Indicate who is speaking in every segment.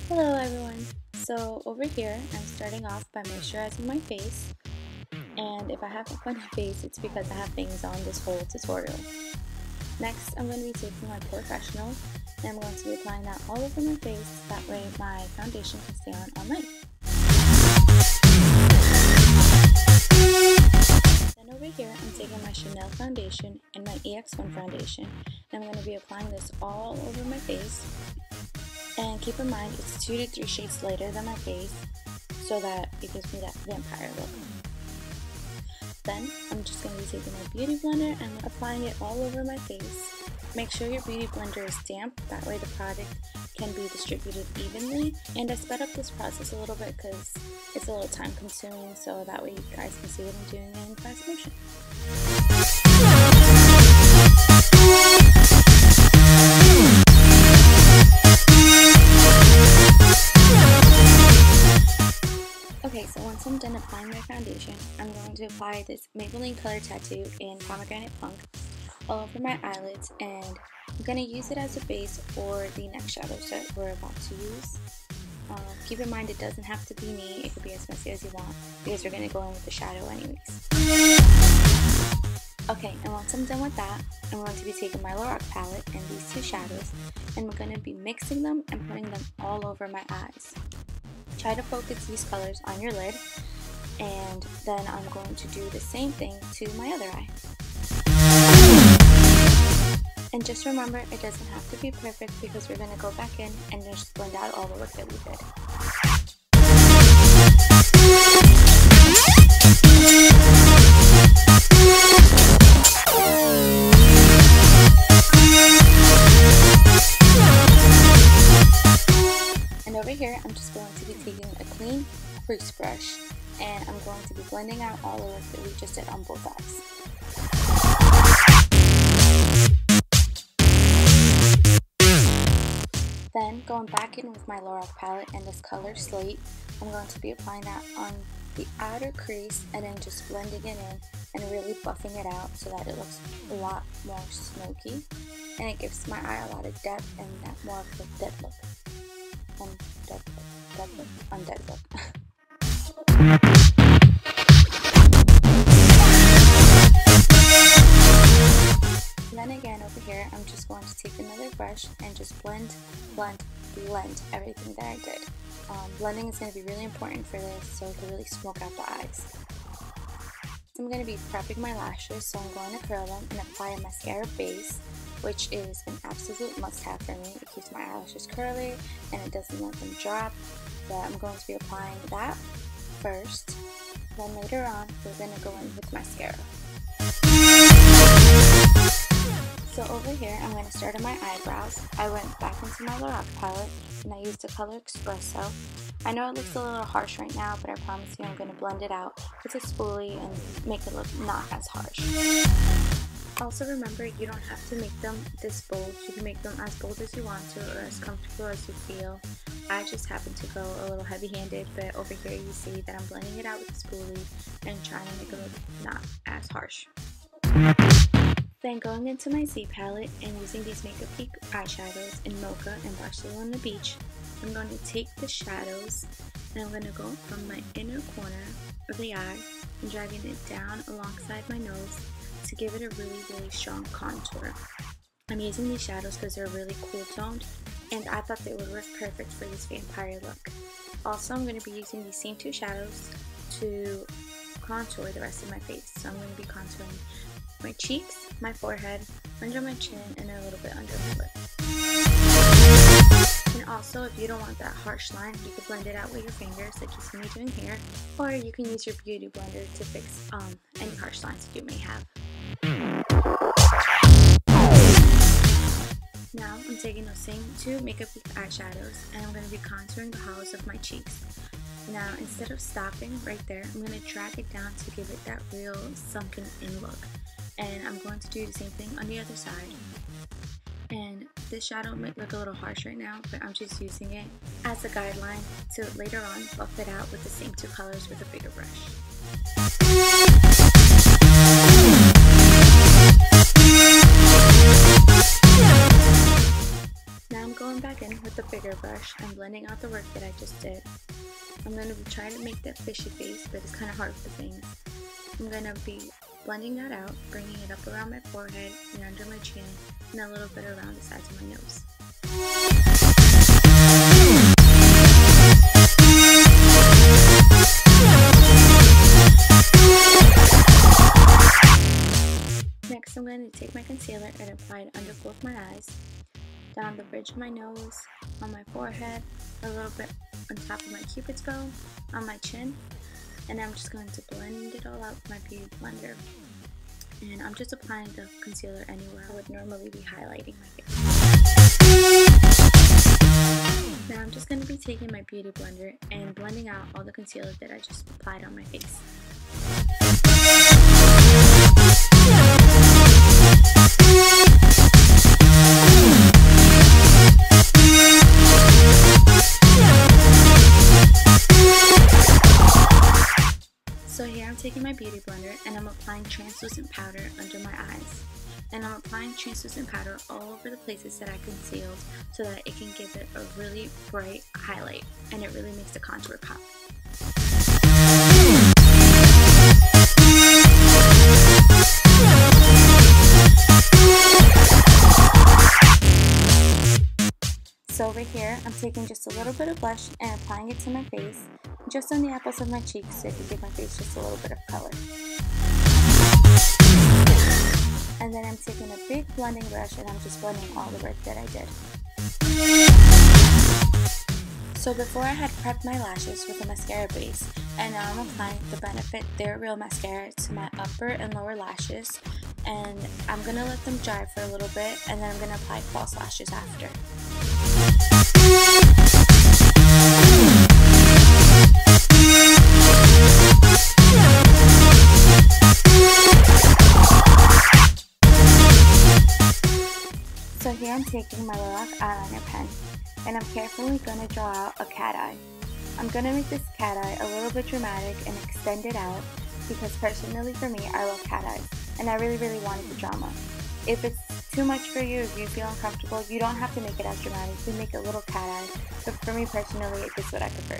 Speaker 1: Hello everyone! So over here I'm starting off by moisturizing my face, and if I haven't put my face it's because I have things on this whole tutorial. Next I'm going to be taking my POREfessional and I'm going to be applying that all over my face, that way my foundation can stay on all night. Then over here I'm taking my Chanel foundation and my EX1 foundation and I'm going to be applying this all over my face. And keep in mind, it's 2 to 3 shades lighter than my face, so that it gives me that vampire look. Then, I'm just going to be taking my beauty blender and applying it all over my face. Make sure your beauty blender is damp, that way the product can be distributed evenly. And I sped up this process a little bit because it's a little time consuming, so that way you guys can see what I'm doing in fast motion. Okay, so once I'm done applying my foundation, I'm going to apply this Maybelline Color Tattoo in Pomegranate Punk all over my eyelids, and I'm going to use it as a base for the next shadows that we're about to use. Keep in mind it doesn't have to be me, it could be as messy as you want because we're going to go in with the shadow anyways. Okay, and once I'm done with that, I'm going to be taking my Lorac palette and these two shadows, and we're going to be mixing them and putting them all over my eyes. Try to focus these colors on your lid, and then I'm going to do the same thing to my other eye. And just remember, it doesn't have to be perfect because we're going to go back in and just blend out all the work that we did. Over here, I'm just going to be taking a clean crease brush and I'm going to be blending out all the work that we just did on both eyes. Then, going back in with my Lorac palette and this color Slate, I'm going to be applying that on the outer crease and then just blending it in and really buffing it out so that it looks a lot more smoky, and it gives my eye a lot of depth and that more of a dead look. Undead look. And then again over here, I'm just going to take another brush and just blend everything that I did. Blending is going to be really important for this, so it can really smoke out the eyes. So I'm going to be prepping my lashes, so I'm going to curl them and apply a mascara base, which is an absolute must-have for me. It keeps my eyelashes curly and it doesn't let them drop. But I'm going to be applying that first. Then later on, we're going to go in with mascara. So over here, I'm going to start on my eyebrows. I went back into my Lorac palette and I used the color Expresso. I know it looks a little harsh right now, but I promise you I'm going to blend it out with a spoolie and make it look not as harsh. Also remember, you don't have to make them this bold. You can make them as bold as you want to or as comfortable as you feel. I just happen to go a little heavy-handed, but over here you see that I'm blending it out with a spoolie and trying to make it look not as harsh. Then going into my Z palette and using these Makeup Geek eyeshadows in Mocha and Barcelona Beach, I'm going to take the shadows and I'm going to go from my inner corner of the eye and dragging it down alongside my nose to give it a really strong contour. I'm using these shadows because they're really cool toned and I thought they would work perfect for this vampire look. Also, I'm going to be using these same two shadows to contour the rest of my face. So I'm going to be contouring my cheeks, my forehead, under my chin, and a little bit under my lip. And also, if you don't want that harsh line, you can blend it out with your fingers like you see me doing here, or you can use your beauty blender to fix any harsh lines that you may have. Now I'm taking those same two Makeup Geek eyeshadows and I'm going to be contouring the hollows of my cheeks. Now instead of stopping right there, I'm going to drag it down to give it that real sunken in look. And I'm going to do the same thing on the other side. And this shadow might look a little harsh right now, but I'm just using it as a guideline to later on buff it out with the same two colors with a bigger brush. Now I'm going going back in with the bigger brush and blending out the work that I just did. I'm going to be trying to make that fishy face, but it's kind of hard with the fangs. I'm going to be blending that out, bringing it up around my forehead and under my chin, and a little bit around the sides of my nose. Next, I'm going to take my concealer and apply it under both my eyes, down the bridge of my nose, on my forehead, a little bit on top of my cupid's bow, on my chin, and I'm just going to blend it all out with my beauty blender. And I'm just applying the concealer anywhere I would normally be highlighting my face. Now I'm just going to be taking my beauty blender and blending out all the concealer that I just applied on my face. So here I'm taking my beauty blender and I'm applying translucent powder under my eyes. And I'm applying translucent powder all over the places that I concealed so that it can give it a really bright highlight and it really makes the contour pop. So over here, I'm taking just a little bit of blush and applying it to my face, just on the apples of my cheeks so it can give my face just a little bit of color. And then I'm taking a big blending brush and I'm just blending all the work that I did. So before I had prepped my lashes with a mascara base, and now I'm applying the Benefit They're Real mascara to my upper and lower lashes, and I'm going to let them dry for a little bit and then I'm going to apply false lashes after. So here I'm taking my Lorac eyeliner pen and I'm carefully going to draw out a cat eye. I'm going to make this cat eye a little bit dramatic and extend it out because personally for me I love cat eyes and I really wanted the drama. If it's too much for you, if you feel uncomfortable, you don't have to make it as dramatic. You can make a little cat eye, but for me personally it's what I prefer.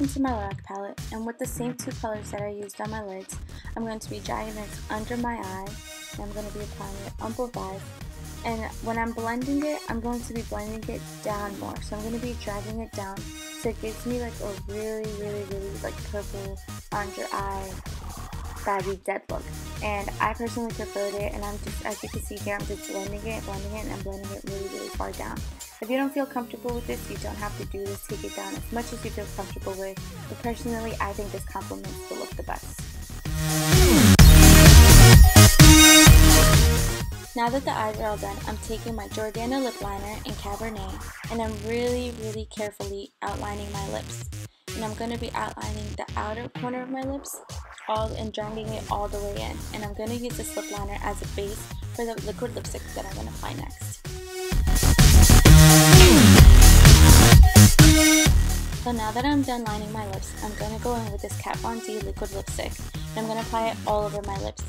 Speaker 1: Into my Lorac palette, and with the same two colors that I used on my lids, I'm going to be dragging this under my eye and I'm going to be applying it on both eyes. And when I'm blending it, I'm going to be blending it down more, so I'm going to be dragging it down so it gives me like a really like purple under eye baggy dead look. And I personally preferred it, and I'm just, as you can see here, I'm just blending it, and I'm blending it really far down. If you don't feel comfortable with this, you don't have to do this. Take it down as much as you feel comfortable with, but personally I think this complements the look the best. Now that the eyes are all done, I'm taking my Jordana lip liner in Cabernet and I'm really carefully outlining my lips. And I'm going to be outlining the outer corner of my lips and dragging it all the way in. And I'm going to use this lip liner as a base for the liquid lipstick that I'm going to apply next. So now that I'm done lining my lips, I'm going to go in with this Kat Von D liquid lipstick and I'm going to apply it all over my lips.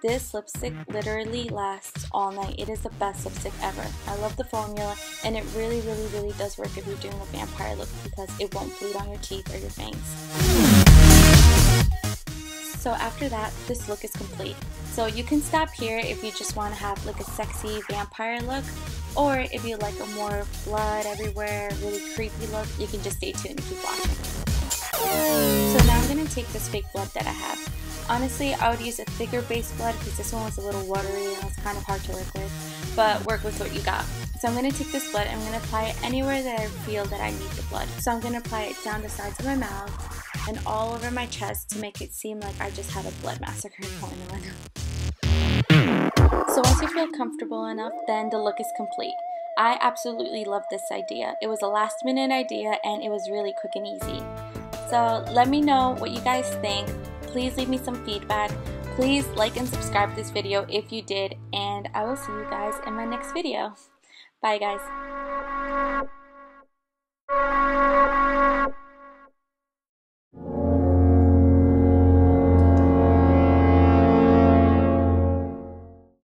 Speaker 1: This lipstick literally lasts all night. It is the best lipstick ever. I love the formula and it really does work if you're doing a vampire look because it won't bleed on your teeth or your fangs. So after that, this look is complete. So you can stop here if you just want to have like a sexy vampire look, or if you like a more blood everywhere, really creepy look, you can just stay tuned and keep watching. So now I'm going to take this fake blood that I have. Honestly, I would use a thicker base blood because this one was a little watery and it was kind of hard to work with, but work with what you got. So I'm going to take this blood and I'm going to apply it anywhere that I feel that I need the blood. So I'm going to apply it down the sides of my mouth and all over my chest to make it seem like I just had a blood massacre going on. So once you feel comfortable enough, then the look is complete. I absolutely love this idea. It was a last minute idea and it was really quick and easy. So let me know what you guys think. Please leave me some feedback. Please like and subscribe to this video if you did, and I will see you guys in my next video. Bye guys.